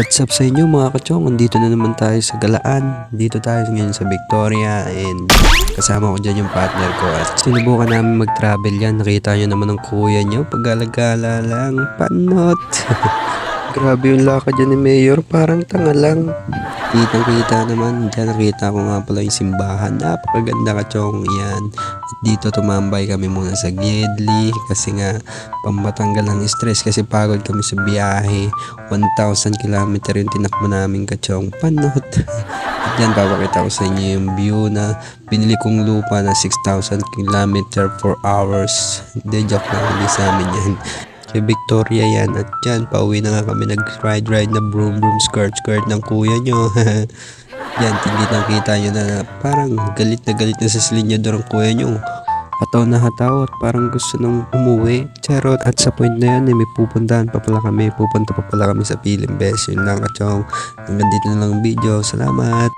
What's up sa inyo mga kachong? Nandito na naman tayo sa Galaan. Dito tayo ngayon sa Victoria and kasama ko dyan yung partner ko. At sinubukan namin mag-travel yan. Nakita nyo naman ng kuya nyo. Paggalagala lang. Panot. Grabe yung lakad dyan ni Mayor. Parang tanga lang. Kitang-kita naman. Diyan nakita ko nga pala yung simbahan. Napakaganda kachong yan. At dito tumambay kami muna sa Gedli. Kasi nga pampatanggal ng stress. Kasi pagod kami sa biyahe. 1,000 km yung tinakbo namin kachong. Panot. At yan papakita ko sa inyo yung view na binili kong lupa na 6,000 km 4 hours. Hindi, joke lang. Hindi sa amin yan. Sa Victoria yan. At yan, pauwi na nga kami nag-ride na broom skirt ng kuya nyo. Yan, kita nyo na parang galit na sa silinyador ang kuya nyo. Hataw na hataw at parang gusto nang umuwi. Charot. At sa point na yan, may pupuntahan pa pala kami. Pupunta pa pala kami sa Philippines. Yun lang, kachong. Hanggang dito na lang ang video. Salamat.